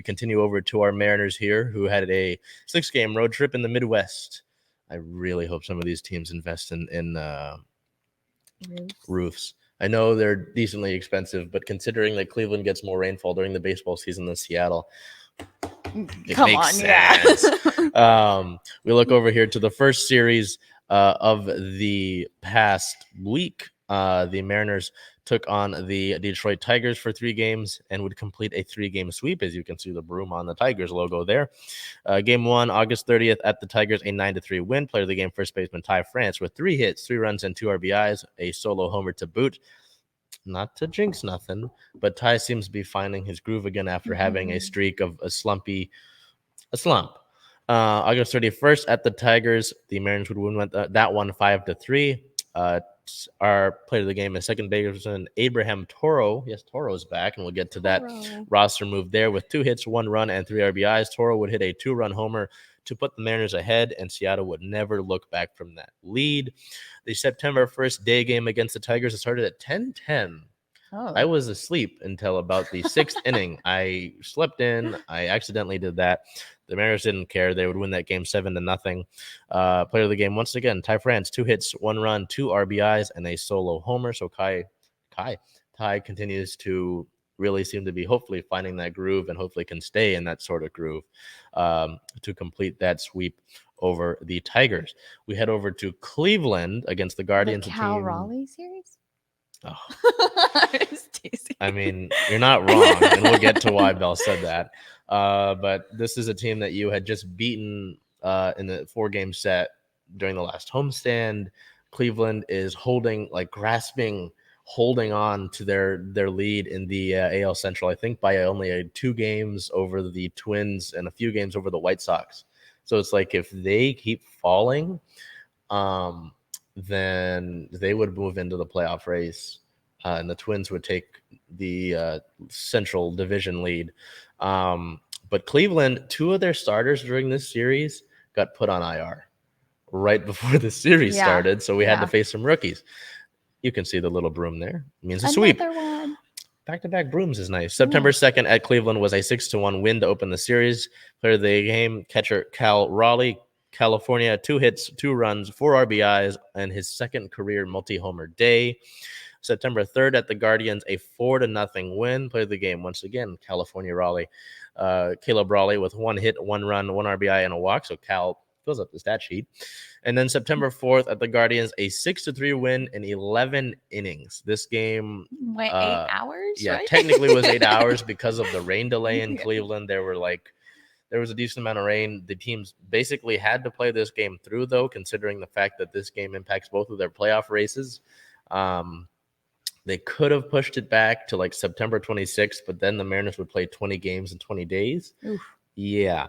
Continue over to our Mariners here, who had a 6-game road trip in the Midwest. I really hope some of these teams invest in roofs. I know they're decently expensive, but considering that Cleveland gets more rainfall during the baseball season than Seattle, it makes sense. Yeah. We look over here to the first series of the past week. The Mariners took on the Detroit Tigers for 3 games and would complete a 3-game sweep, as you can see the broom on the Tigers logo there. Game 1, August 30th at the Tigers, a 9-3 win. Player of the game, first baseman Ty France, with 3 hits, 3 runs, and 2 RBIs, a solo homer to boot. Not to jinx nothing, but Ty seems to be finding his groove again after having a streak of a slump. August 31st at the Tigers, the Mariners would win that one 5-3. Our player of the game is second baseman Abraham Toro. Yes, Toro's back, and we'll get to that roster move there with 2 hits, 1 run, and 3 RBIs. Toro would hit a 2-run homer to put the Mariners ahead, and Seattle would never look back from that lead. The September 1st day game against the Tigers, it started at 10:10. Oh. I was asleep until about the 6th inning. I slept in. I accidentally did that. The Mariners didn't care. They would win that game 7-0. Player of the game, once again, Ty France, 2 hits, 1 run, 2 RBIs, and a solo homer. So Ty continues to really seem to be hopefully finding that groove and hopefully can stay in that sort of groove to complete that sweep over the Tigers. We head over to Cleveland against the Guardians. The Cal Raleigh series? Oh. I mean, you're not wrong, and we'll get to why Bell said that. But this is a team that you had just beaten in the 4-game set during the last homestand. Cleveland is holding on to their lead in the AL Central, I think, by only 2 games over the Twins and a few games over the White Sox. So it's like if they keep falling, then they would move into the playoff race, and the Twins would take the Central Division lead. But Cleveland, 2 of their starters during this series got put on IR right before the series started, so we had to face some rookies. You can see the little broom there. It means a sweep. One. Back-to-back brooms is nice. September 2nd at Cleveland was a 6-1 win to open the series. Player of the game, catcher Cal Raleigh, California, 2 hits, 2 runs, 4 RBIs, and his second career multi-homer day. September 3rd at the Guardians, a 4-0 win. Player of the game, once again, California Raleigh. Caleb Raleigh with 1 hit, 1 run, 1 RBI, and a walk. So Cal fills up the stat sheet. And then September 4th at the Guardians, a 6-3 win in 11 innings. This game went 8 hours. Yeah, right? Technically was 8 hours because of the rain delay in Cleveland. There was a decent amount of rain. The teams basically had to play this game through, though, considering the fact that this game impacts both of their playoff races. They could have pushed it back to September 26th, but then the Mariners would play 20 games in 20 days. Oof. Yeah.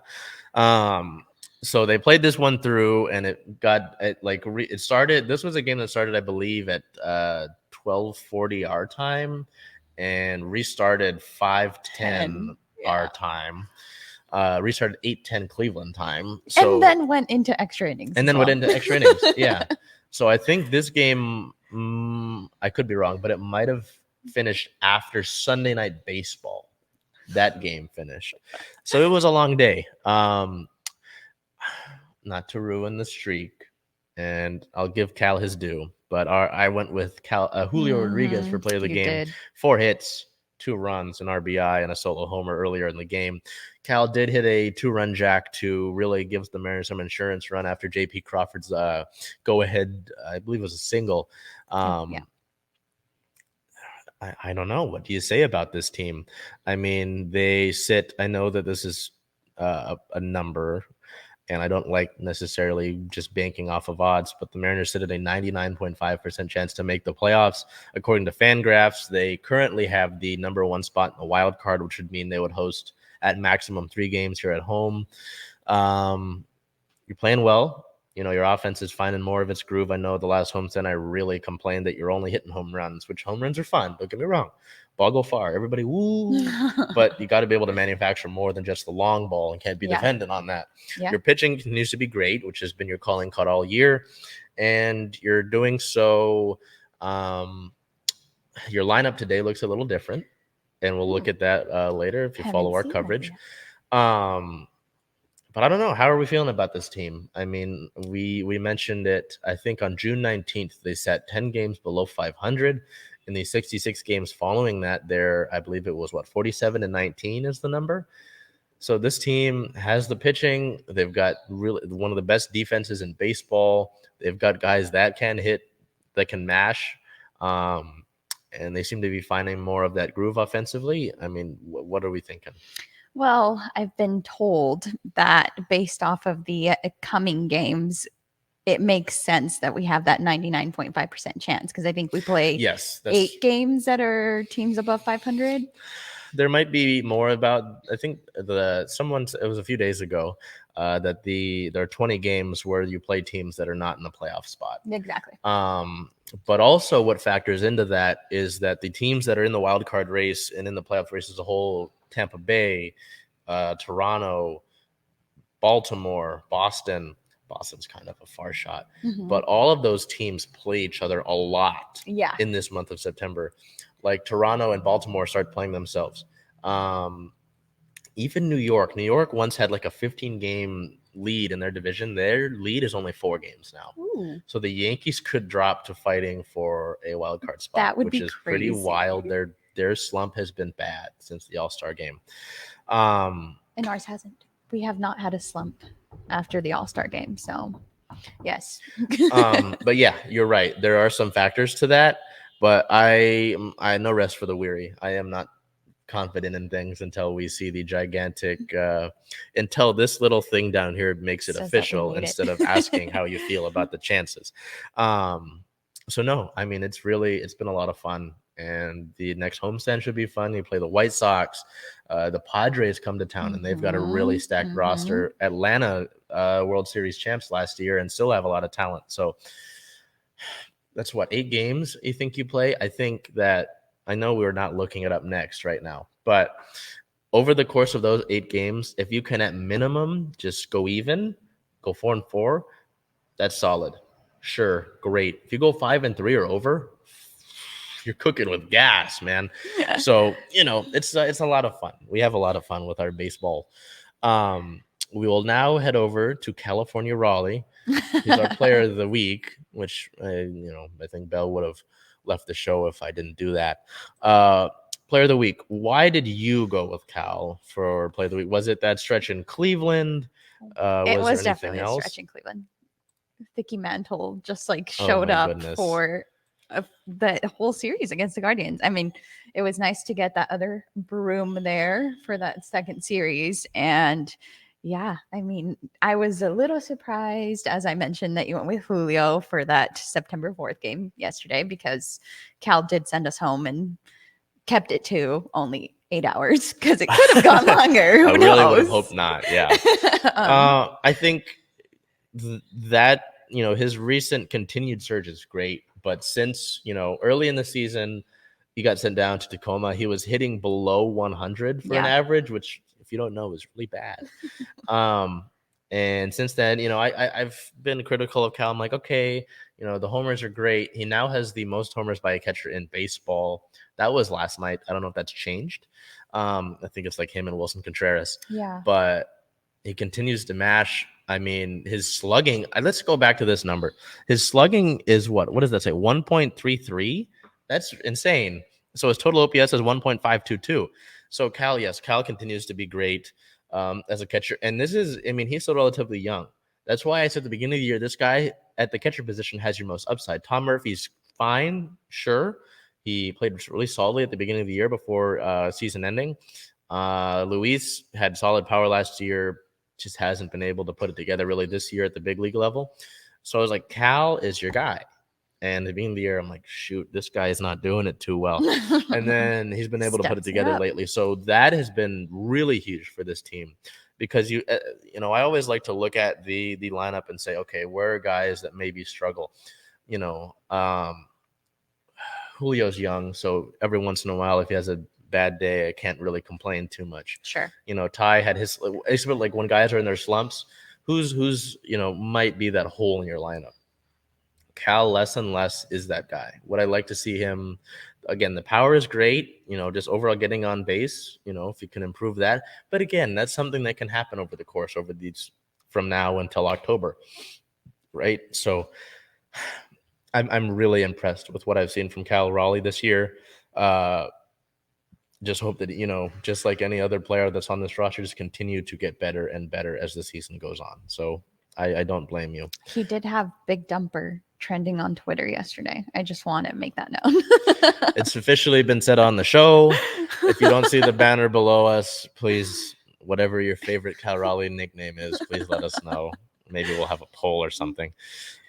So they played this one through, and it started. This was a game that started, I believe, at 12:40 our time, and restarted 5:10 our time. Restarted 8:10 Cleveland time. So, and then went into extra innings. Yeah. So I think this game, I could be wrong, but it might have finished after Sunday Night Baseball. That game finished. So it was a long day. Not to ruin the streak, and I'll give Cal his due, but I went with Julio Rodriguez for player of the game. 4 hits, 2 runs, an RBI, and a solo homer earlier in the game. Cal did hit a 2-run jack to really give the Mariners some insurance run after J.P. Crawford's go-ahead, I believe it was a single. I don't know. What do you say about this team? I mean, I know that this is a number, and I don't like necessarily just banking off of odds, but the Mariners sit at a 99.5% chance to make the playoffs. According to Fangraphs, they currently have the number 1 spot in the wild card, which would mean they would host at maximum 3 games here at home. you're playing well. Your offense is finding more of its groove. I know the last homestand I really complained that you're only hitting home runs, which home runs are fun. Don't get me wrong. Ball go far. Everybody, woo. But you got to be able to manufacture more than just the long ball and can't be dependent on that. Yeah. Your pitching continues to be great, which has been your calling card all year. And you're doing so. Your lineup today looks a little different. And we'll look at that later if you follow our coverage. But I don't know. How are we feeling about this team? I mean, we mentioned it, I think, on June 19th. They sat 10 games below 500. In the 66 games following that, I believe it was, 47-19 is the number. So this team has the pitching. They've got really one of the best defenses in baseball. They've got guys that can hit, that can mash. And they seem to be finding more of that groove offensively. I mean, what are we thinking? Well, I've been told that based off of the coming games, it makes sense that we have that 99.5% chance, because I think we play 8 games that are teams above 500. There might be more about, I think it was a few days ago that there are 20 games where you play teams that are not in the playoff spot. Exactly. But also what factors into that is that the teams that are in the wild card race and in the playoff race as a whole, Tampa Bay, Toronto, Baltimore, Boston's kind of a far shot, but all of those teams play each other a lot in this month of September. Like Toronto and Baltimore start playing themselves. Even New York once had like a 15-game lead in their division. Their lead is only 4 games now. Ooh. So the Yankees could drop to fighting for a wild card spot, that would be crazy. Pretty wild. Their slump has been bad since the All-Star game. And ours hasn't. We have not had a slump after the All-Star game. So, yes. But yeah, you're right. There are some factors to that, but I no rest for the weary. I am not confident in things until we see the gigantic, until this little thing down here makes it official instead of asking how you feel about the chances. So no, I mean, it's been a lot of fun. And the next homestand should be fun. You play the White Sox. The Padres come to town, and they've got a really stacked roster. Atlanta World Series champs last year and still have a lot of talent. So that's 8 games you think you play? I think that, I know we're not looking it up next right now, but over the course of those 8 games, if you can at minimum just go 4-4, that's solid. Sure, great. If you go 5-3 or over, you're cooking with gas, man. Yeah. So, it's a lot of fun. We have a lot of fun with our baseball. We will now head over to California Raleigh. He's our player of the week, which, I think Bell would have left the show if I didn't do that. Player of the week. Why did you go with Cal for player of the week? Was it that stretch in Cleveland? It was definitely a stretch in Cleveland. Vicky Mantle just showed up for the whole series against the Guardians. I mean, it was nice to get that other broom there for that second series. And yeah, I mean, I was a little surprised, as I mentioned, that you went with Julio for that September 4th game yesterday, because Cal did send us home and kept it to only 8 hours, because it could have gone longer. Who I knows? Really would have hoped not. Yeah. I think that, his recent continued surge is great. But since, early in the season, he got sent down to Tacoma, he was hitting below 100 for an average, which, if you don't know, is really bad. And since then, I've been critical of Cal. I'm like, okay, the homers are great. He now has the most homers by a catcher in baseball. That was last night. I don't know if that's changed. I think it's like him and Wilson Contreras. Yeah. But he continues to mash. I mean, his slugging, let's go back to this number. His slugging is what does that say? 1.33? That's insane. So his total OPS is 1.522. So Cal continues to be great as a catcher. And he's still relatively young. That's why I said at the beginning of the year, this guy at the catcher position has your most upside. Tom Murphy's fine, sure. He played really solidly at the beginning of the year before season ending. Luis had solid power last year, just hasn't been able to put it together really this year at the big league level. So I was like, Cal is your guy. And at the beginning of the year, I'm like, shoot, this guy is not doing it too well. And then he's been able to put it together lately. So that has been really huge for this team. because I always like to look at the lineup and say, okay, where are guys that maybe struggle? Julio's young, so every once in a while, if he has a bad day, I can't really complain too much. Sure. Ty had his. It's like when guys are in their slumps, who's might be that hole in your lineup. Cal, less and less, is that guy. Would I like to see him again? The power is great, just overall getting on base, if you can improve that. But again, that's something that can happen over the course over these from now until October, right? So I'm really impressed with what I've seen from Cal Raleigh this year. Just hope that, just like any other player that's on this roster, just continue to get better and better as the season goes on. So I don't blame you. He did have Big Dumper trending on Twitter yesterday. I just want to make that known. It's officially been said on the show. If you don't see the banner below us, please, whatever your favorite Cal Raleigh nickname is, please let us know. Maybe we'll have a poll or something.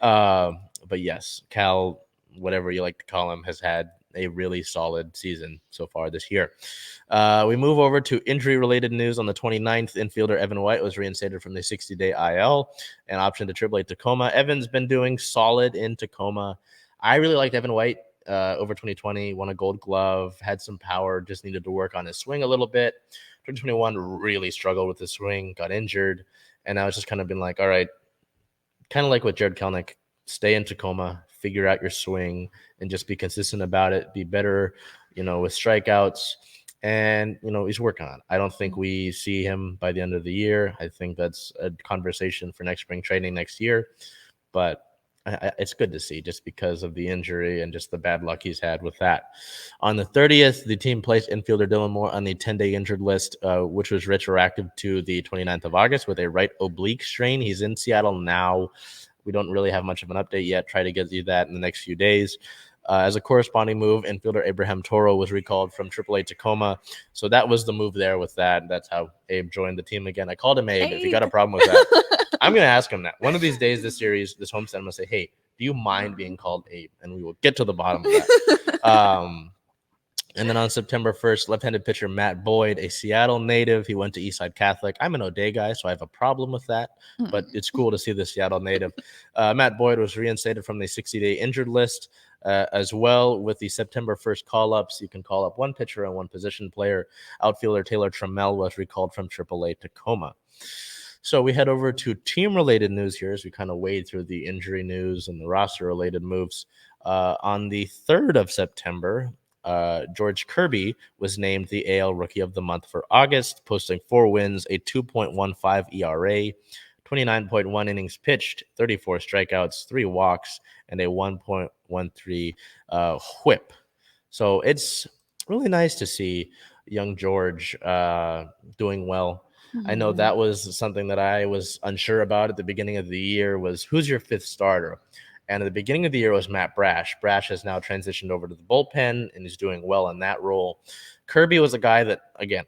But yes, Cal, whatever you like to call him, has had a really solid season so far this year. We move over to injury-related news. On the 29th, infielder Evan White was reinstated from the 60-day IL and optioned to AAA Tacoma. Evan's been doing solid in Tacoma. I really liked Evan White over 2020, won a Gold Glove, had some power, just needed to work on his swing a little bit. 2021 really struggled with his swing, got injured, and I was just kind of been like, all right, kind of like with Jared Kelenic, stay in Tacoma, figure out your swing, and just be consistent about it. Be better, with strikeouts. And, he's working on it. I don't think we see him by the end of the year. I think that's a conversation for next spring training next year. But it's good to see just because of the injury and just the bad luck he's had with that. On the 30th, the team placed infielder Dylan Moore on the 10-day injured list, which was retroactive to the 29th of August with a right oblique strain. He's in Seattle now. We don't really have much of an update yet. Try to get you that in the next few days. As a corresponding move, infielder Abraham Toro was recalled from AAA Tacoma. So that was the move there with that. That's how Abe joined the team again. I called him Abe. If you got a problem with that, I'm going to ask him that. One of these days, this homestand, I'm going to say, hey, do you mind being called Abe? And we will get to the bottom of that. And then on September 1st, left-handed pitcher Matt Boyd, a Seattle native. He went to Eastside Catholic. I'm an O'Day guy, so I have a problem with that. But it's cool to see the Seattle native. Matt Boyd was reinstated from the 60-day injured list as well. With the September 1st call-ups, you can call up one pitcher and one position player. Outfielder Taylor Trammell was recalled from AAA Tacoma. So we head over to team-related news here as we kind of wade through the injury news and the roster-related moves. On the 3rd of September, George Kirby was named the AL Rookie of the Month for August, posting 4 wins, a 2.15 ERA, 29.1 innings pitched, 34 strikeouts, 3 walks, and a 1.13 whip. So it's really nice to see young George doing well. I know that was something that I was unsure about at the beginning of the year was who's your 5th starter? And at the beginning of the year was Matt Brash. Brash has now transitioned over to the bullpen and is doing well in that role. Kirby was a guy that, again,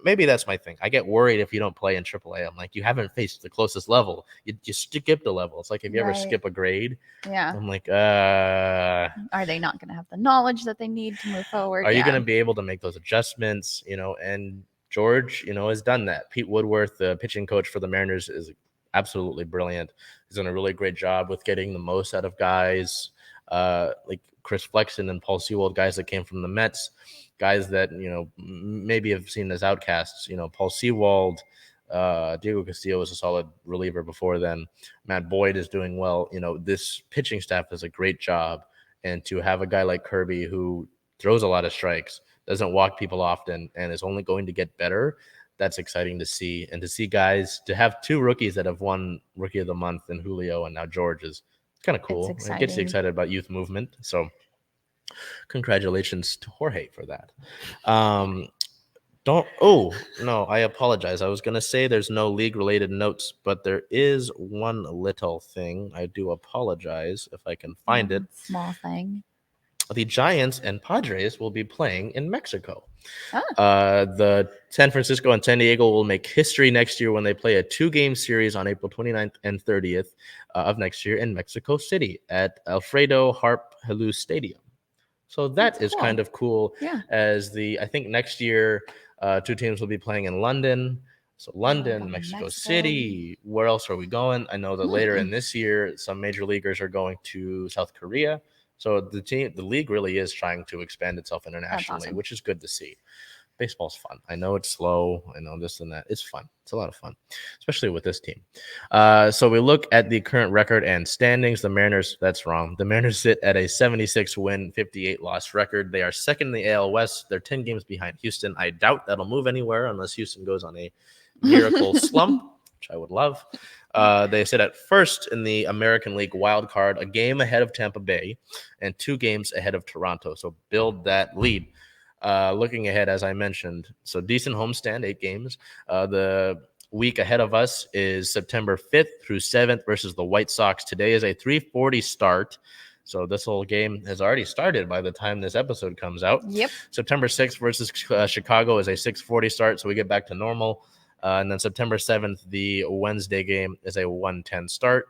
maybe that's my thing. I get worried if you don't play in AAA. I'm like, you haven't faced the closest level. You skip the level. It's like if you ever skip a grade. Yeah. I'm like, are they not going to have the knowledge that they need to move forward? Are you going to be able to make those adjustments? And George, has done that. Pete Woodworth, the pitching coach for the Mariners, is absolutely brilliant. He's done a really great job with getting the most out of guys like Chris Flexen and Paul Sewald, guys that came from the Mets, guys that, maybe have seen as outcasts. Paul Sewald, Diego Castillo was a solid reliever before then. Matt Boyd is doing well. This pitching staff does a great job. And to have a guy like Kirby who throws a lot of strikes, doesn't walk people often, and is only going to get better, that's exciting to see. And to see guys, to have 2 rookies that have won Rookie of the Month in Julio and now George is kind of cool. It gets you excited about youth movement. So congratulations to Jorge for that. I apologize. I was going to say there's no league-related notes, but there is one little thing. I do apologize if I can find it. Small thing. The Giants and Padres will be playing in Mexico. The San Francisco and San Diego will make history next year when they play a 2-game series on April 29th and 30th of next year in Mexico City at Alfredo Harp Helú Stadium. So that's cool. Kind of cool. Yeah. I think next year 2 teams will be playing in London. So London, Mexico City. Where else are we going? I know that later in this year, some major leaguers are going to South Korea. So the league really is trying to expand itself internationally, which is good to see. Baseball's fun. I know it's slow. I know this and that. It's fun. It's a lot of fun, especially with this team. So we look at the current record and standings. The Mariners, that's wrong. The Mariners sit at a 76-win, 58-loss record. They are second in the AL West. They're 10 games behind Houston. I doubt that'll move anywhere unless Houston goes on a miracle slump, which I would love. They sit at first in the American League wild card, a game ahead of Tampa Bay and 2 games ahead of Toronto. So build that lead. Looking ahead, as I mentioned, so decent homestand, 8 games. The week ahead of us is September 5th through 7th versus the White Sox. Today is a 3:40 start. So this whole game has already started by the time this episode comes out. Yep. September 6th versus Chicago is a 6:40 start, so we get back to normal. And then September 7th, the Wednesday game, is a 1:10 start.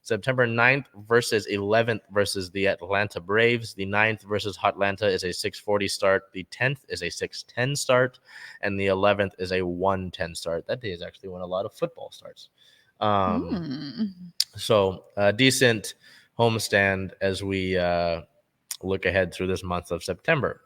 September 9th versus 11th versus the Atlanta Braves. The 9th versus Hotlanta is a 6:40 start. The 10th is a 6:10 start. And the 11th is a 1:10 start. That day is actually when a lot of football starts. So decent homestand as we look ahead through this month of September.